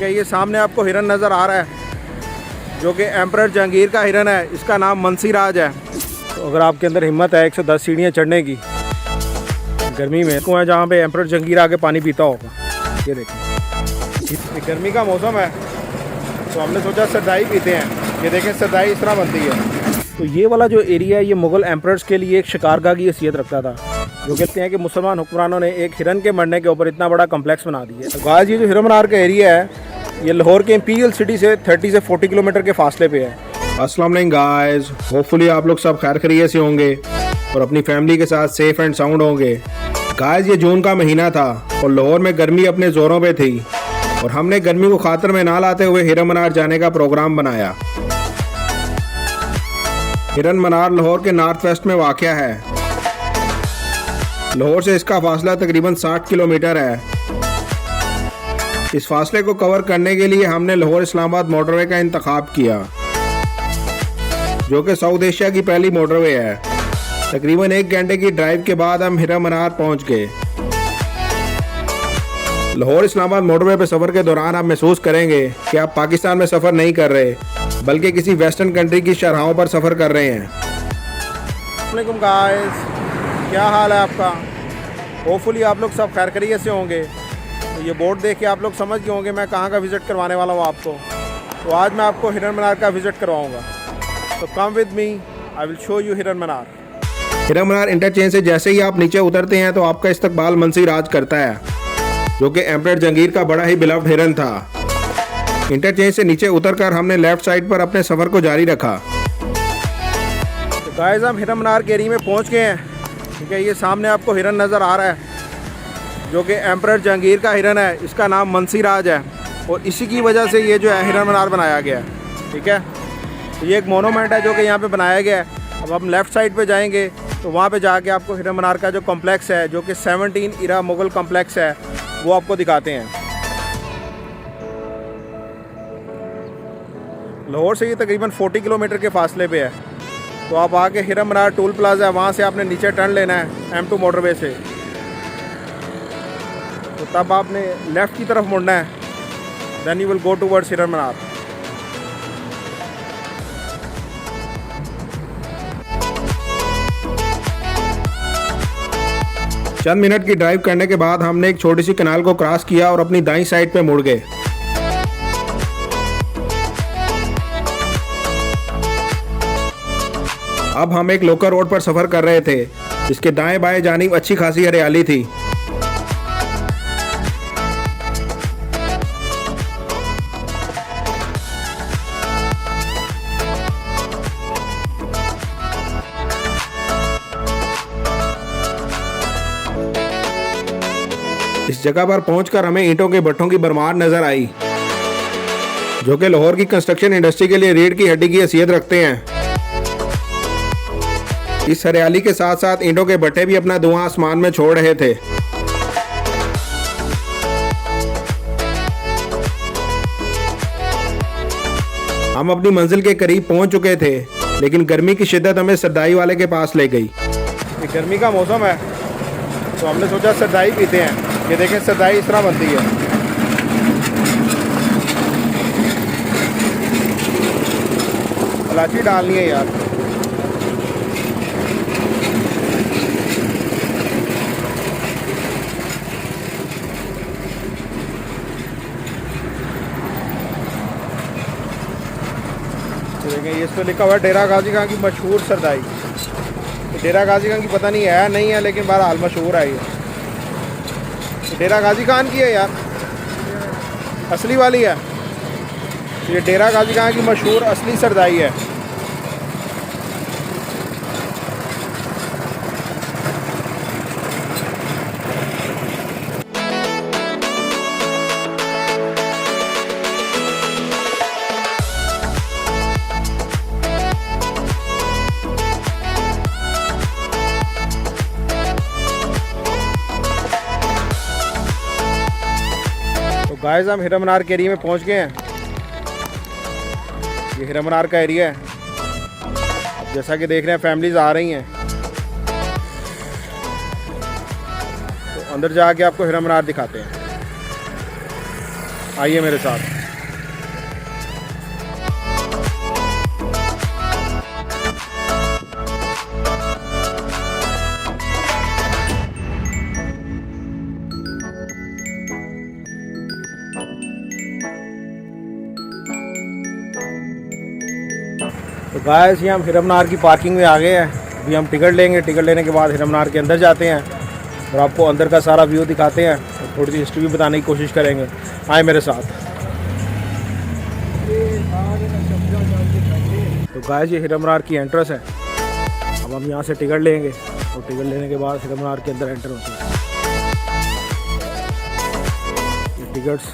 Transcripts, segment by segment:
ठीक है, ये सामने आपको हिरन नज़र आ रहा है जो कि एम्परर जहांगीर का हिरन है। इसका नाम मंसीराज है। तो अगर आपके अंदर हिम्मत है 110 सीढ़ियाँ चढ़ने की गर्मी में, कुआं जहाँ पे एम्परर जहांगीर आके पानी पीता होगा, ये देखें। ये गर्मी का मौसम है तो हमने सोचा सरदाई पीते हैं। ये देखें सरदाई इस तरह बनती है। तो ये वाला जो एरिया है ये मुग़ल एम्परर्स के लिए एक शिकारगाह की हैसियत रखता था, जो कहते हैं कि मुसलमान हुक्मरानों ने एक हिरन के मरने के ऊपर इतना बड़ा कम्प्लेक्स बना दिया है। गाइस, ये जो हिरन मनार का एरिया है ये लाहौर के इंपीरियल सिटी से 30 से 40 किलोमीटर के फासले पे है। अस्सलाम वालेकुम गाइस, होपफुली आप लोग सब खैर खैरियत से होंगे और अपनी फैमिली के साथ सेफ एंड साउंड होंगे। गाइस, ये जून का महीना था और लाहौर में गर्मी अपने ज़ोरों पे थी और हमने गर्मी को खातर में ना लाते हुए हिरन मनार जाने का प्रोग्राम बनाया। हिरन मनार लाहौर के नॉर्थ वेस्ट में वाक़या है। लाहौर से इसका फासला तकरीबन 60 किलोमीटर है। इस फासले को कवर करने के लिए हमने लाहौर इस्लामाबाद मोटरवे का इंतखाब किया, जो कि साउथ एशिया की पहली मोटरवे है। तकरीबन 1 घंटे की ड्राइव के बाद हम हिरन मनार पहुंच गए। लाहौर इस्लामाबाद मोटरवे पर सफ़र के दौरान आप महसूस करेंगे कि आप पाकिस्तान में सफ़र नहीं कर रहे बल्कि किसी वेस्टर्न कंट्री की शहराहों पर सफ़र कर रहे हैं। अस्सलाम गाइस, क्या हाल है आपका? होपफुली आप लोग सब खैर खैरियत से होंगे। तो ये बोर्ड देख के आप लोग समझ गए होंगे मैं कहाँ का विज़िट करवाने वाला हूँ आपको। तो आज मैं आपको हिरन मनार का विज़िट करवाऊँगा। तो come with me, I will show you हिरन मनार। हिरन मनार इंटरचेंज से जैसे ही आप नीचे उतरते हैं तो आपका इस्तकबाल मंसीराज करता है, जो कि एम्परर जहांगीर का बड़ा ही बिलव्ड हिरन था। इंटरचेंज से नीचे उतरकर हमने लेफ्ट साइड पर अपने सफ़र को जारी रखा। तो गाइस, हम हिरन मनार के एरिया में पहुंच गए हैं। ठीक है, ये सामने आपको हिरन नज़र आ रहा है जो कि एम्परर जहांगीर का हिरन है। इसका नाम मंसीराज है और इसी की वजह से ये जो है हिरन मनार बनाया गया है। ठीक है, तो ये एक मोनूमेंट है जो कि यहाँ पे बनाया गया है। अब हम लेफ़्ट साइड पे जाएंगे तो वहाँ पे जाके आपको हिरन मनार का जो कॉम्प्लेक्स है, जो कि 17 इरा मुग़ल कॉम्प्लेक्स है, वो आपको दिखाते हैं। लाहौर से ये तकरीबन 40 किलोमीटर के फासले पे है। तो आप आके हिरन मनार टोल प्लाजा है, वहाँ से आपने नीचे टर्न लेना है M2 मोटरवे से। तो तब आपने लेफ़्ट की तरफ मुड़ना है, then you will go towards Hiran Minar. Chand minute की ड्राइव करने के बाद हमने एक छोटी सी कनाल को क्रॉस किया और अपनी दाईं साइड पे मुड़ गए। अब हम एक लोकल रोड पर सफ़र कर रहे थे जिसके दाएं बाएं जानिब अच्छी खासी हरियाली थी। इस जगह पर पहुंचकर हमें ईंटों के भट्ठों की भरमार नजर आई, जो कि लाहौर की कंस्ट्रक्शन इंडस्ट्री के लिए रीढ़ की हड्डी की हैसियत रखते हैं। इस हरियाली के साथ साथ ईंटों के भट्ठे भी अपना धुआं आसमान में छोड़ रहे थे। हम अपनी मंजिल के करीब पहुंच चुके थे, लेकिन गर्मी की शिद्दत हमें सरदाई वाले के पास ले गई। ये गर्मी का मौसम है तो हमने सोचा सरदाई पीते हैं। ये देखें सरदाई इस तरह बनती है। इलायची डालनी है यार। देखें ये इस पर लिखा हुआ है डेरा गाजी खान की मशहूर सरदाई। डेरा गाजी खान की पता नहीं है नहीं है, लेकिन बहरहाल मशहूर है। ये डेरा गाजी खान की है यार, असली वाली है। ये डेरा गाजी खान की मशहूर असली सरदाई है। गाइस, हम हिरन मनार के एरिया में पहुंच गए हैं। ये हिरन मनार का एरिया है। जैसा कि देख रहे हैं फैमिलीज आ रही हैं, तो अंदर जाके आपको हिरन मनार दिखाते हैं। आइए मेरे साथ। तो गाइस ये हम हिरमनार की पार्किंग में आ गए हैं। अभी हम टिकट लेंगे, टिकट लेने के बाद हिरमनार के अंदर जाते हैं और आपको अंदर का सारा व्यू दिखाते हैं और थोड़ी सी हिस्ट्री भी बताने की कोशिश करेंगे। आए मेरे साथ। तो गाइस ये हिरमनार की एंट्रेंस है। अब हम यहाँ से टिकट लेंगे और टिकट लेने के बाद हिरमनार के अंदर एंटर होते हैं। ये टिकट्स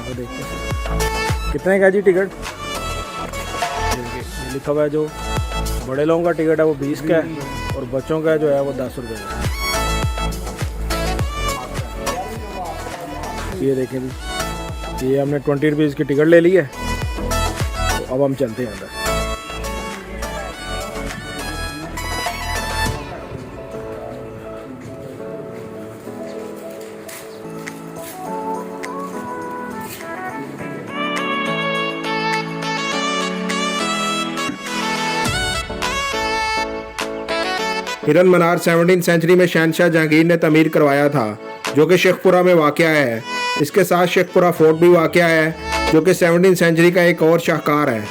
देखते हैं कितने का जी टिकट। लिखा हुआ है जो बड़े लोगों का टिकट है वो 20 का है और बच्चों का जो है वो 10 रुपये का है। ये देखें भी, ये हमने 20 रुपीज़ की टिकट ले ली है। तो अब हम चलते हैं अंदर। हिरन मनार 17वीं सेंचुरी में शहनशाह जहांगीर ने तमीर करवाया था, जो कि शेखपुरा में वाक़या है। इसके साथ शेखपुरा फोर्ट भी वाक़या है, जो कि 17वीं सेंचुरी का एक और शाहकार है।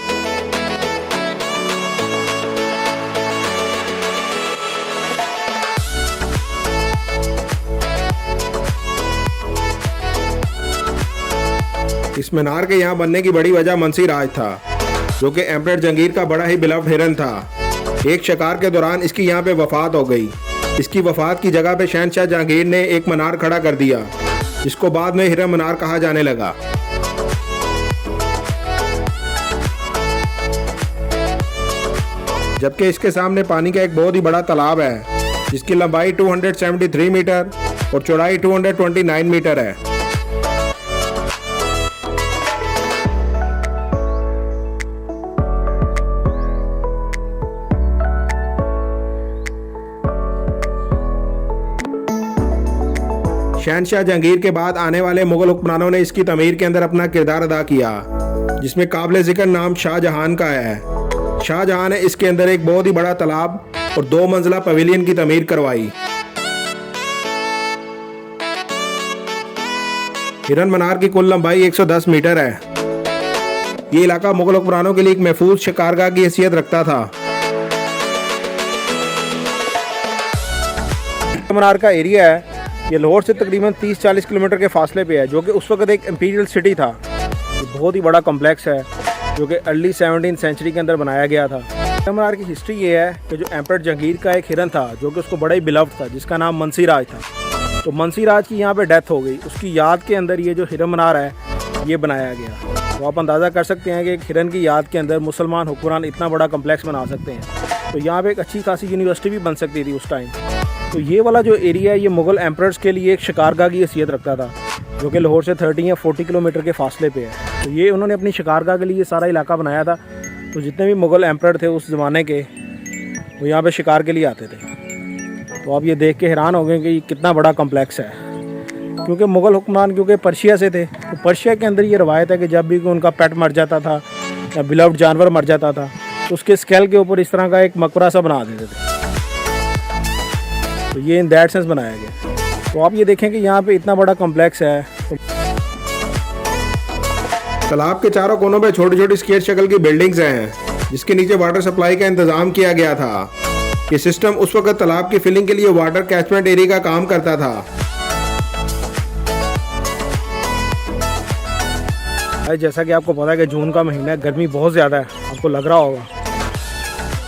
इस मीनार के यहाँ बनने की बड़ी वजह मंसी राज था, जो कि एम्परर जहांगीर का बड़ा ही बिलव्ड हिरन था। एक शिकार के दौरान इसकी यहाँ पे वफात हो गई। इसकी वफात की जगह पे शहनशाह जहांगीर ने एक मीनार खड़ा कर दिया, जिसको बाद में हिरन मीनार कहा जाने लगा। जबकि इसके सामने पानी का एक बहुत ही बड़ा तालाब है, जिसकी लंबाई 273 मीटर और चौड़ाई 229 मीटर है। शहनशाह जहांगीर के बाद आने वाले मुगल हुक्मरानों ने इसकी तमीर के अंदर अपना किरदार अदा किया, जिसमें काबिल जिक्र नाम शाहजहां का है। शाहजहां ने इसके अंदर एक बहुत ही बड़ा तालाब और 2 मंजिला पवेलियन की तमीर करवाई। हिरन मनार की कुल लंबाई 110 मीटर है। ये इलाका मुगल हुक्मरानों के लिए एक महफूज शिकारगाह की हैसियत रखता था। मनार का एरिया है, ये लाहौर से तकरीबन 30-40 किलोमीटर के फासले पे है, जो कि उस वक्त एक इंपीरियल सिटी था। ये बहुत ही बड़ा कॉम्प्लेक्स है, जो कि अर्ली 17वीं सेंचुरी के अंदर बनाया गया था। हिरन की हिस्ट्री ये है कि जो एम्परर जहांगीर का एक हिरन था, जो कि उसको बड़ा ही बिलव्ड था, जिसका नाम मंसी राज था। तो मंसी राज की यहाँ पे डेथ हो गई। उसकी याद के अंदर ये जो हिरन मनार है ये बनाया गया। तो आप अंदाज़ा कर सकते हैं कि एक हिरन की याद के अंदर मुसलमान हुक्मरान इतना बड़ा कम्प्लेक्स बना सकते हैं। तो यहाँ पे एक अच्छी खासी यूनिवर्सिटी भी बन सकती थी उस टाइम। तो ये वाला जो एरिया है ये मुग़ल एम्परर्स के लिए एक शिकारगाह की हैसियत रखता था, जो कि लाहौर से 30 या 40 किलोमीटर के फासले पे है। तो ये उन्होंने अपनी शिकारगाह के लिए ये सारा इलाका बनाया था। तो जितने भी मुग़ल एम्परर थे उस ज़माने के, वो यहाँ पे शिकार के लिए आते थे। तो आप ये देख के हैरान हो गए कि कितना बड़ा कम्प्लेक्स है। क्योंकि मुग़ल हुक्मरान क्योंकि पर्शिया से थे, तो पर्शिया के अंदर ये रवायत है कि जब भी उनका पेट मर जाता था या बिलव्ड जानवर मर जाता था, तो उसके स्केल के ऊपर इस तरह का एक मकबरा सा बना देते थे। तो ये इन दैट सेंस बनाया गया। तो आप ये देखें कि यहाँ पे इतना बड़ा कॉम्प्लेक्स है। तालाब के चारों कोनों पे छोटी छोटी स्क्वायर शक्ल की बिल्डिंग्स हैं, जिसके नीचे वाटर सप्लाई का इंतजाम किया गया था। ये सिस्टम उस वक्त तालाब की फिलिंग के लिए वाटर कैचमेंट एरिया का काम करता था। जैसा कि आपको पता है कि जून का महीना है, गर्मी बहुत ज़्यादा है, आपको लग रहा होगा।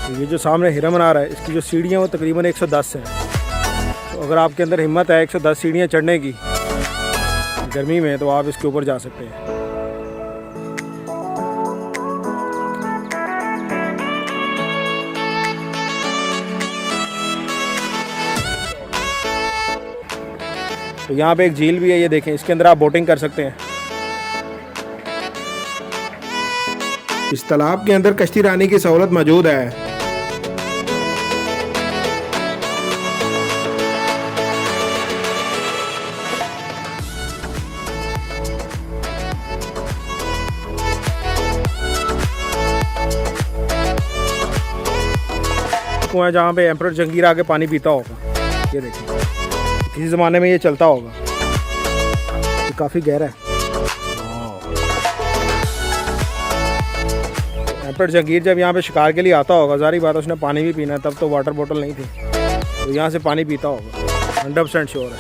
तो ये जो सामने हिरन मनार है, इसकी जो सीढ़ियाँ वो तकरीबन 110 है। तो अगर आपके अंदर हिम्मत है 110 सीढ़ियाँ चढ़ने की गर्मी में, तो आप इसके ऊपर जा सकते हैं। तो यहाँ पे एक झील भी है, ये देखें, इसके अंदर आप बोटिंग कर सकते हैं। इस तालाब के अंदर कश्ती रानी की सहूलत मौजूद है। कुआं है जहाँ पे एम्परर जहांगीर आके पानी पीता होगा। ये देखिए, किसी ज़माने में ये चलता होगा। ये काफ़ी गहरा है। एम्परर जहांगीर जब यहाँ पे शिकार के लिए आता होगा, ज़ाहिर बात है उसने पानी भी पीना है, तब तो वाटर बोतल नहीं थी, तो यहाँ से पानी पीता होगा, 100% श्योर है।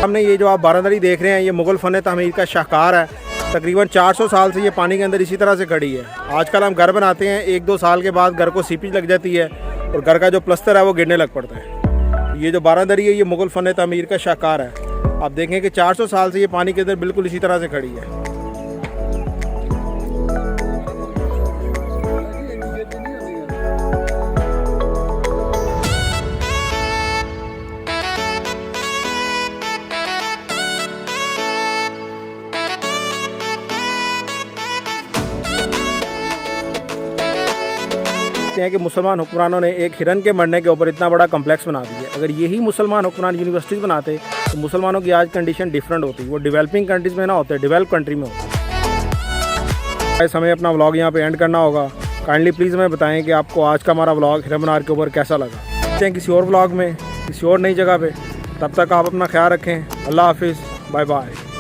हमने ये जो आप बारादरी देख रहे हैं, ये मुग़ल फ़न तमीर का शाहकार है। तकरीबन 400 साल से ये पानी के अंदर इसी तरह से खड़ी है। आजकल हम घर बनाते हैं, 1-2 साल के बाद घर को सीपेज लग जाती है और घर का जो प्लस्तर है वो गिरने लग पड़ता है। ये जो बारादरी है ये मुग़ल फ़न तमीर का शाहकार है। आप देखें कि 400 साल से ये पानी के अंदर बिल्कुल इसी तरह से खड़ी है। हैं कि मुसलमान हुक्मरानों ने एक हिरन के मरने के ऊपर इतना बड़ा कम्प्लेक्स बना दिया। अगर यही मुसलमान हुक्मरान यूनिवर्सिटीज़ बनाते तो मुसलमानों की आज कंडीशन डिफरेंट होती। वो डेवलपिंग कंट्रीज़ में ना होते, डेवलप कंट्री में होते। हमें अपना व्लॉग यहाँ पे एंड करना होगा। काइंडली प्लीज़ हमें बताएं कि आपको आज का हमारा व्लॉग हिरन मीनार के ऊपर कैसा लगा। मिलते हैं किसी और व्लॉग में, किसी और नई जगह पर। तब तक आप अपना ख्याल रखें। अल्लाह हाफिज़, बाय बाय।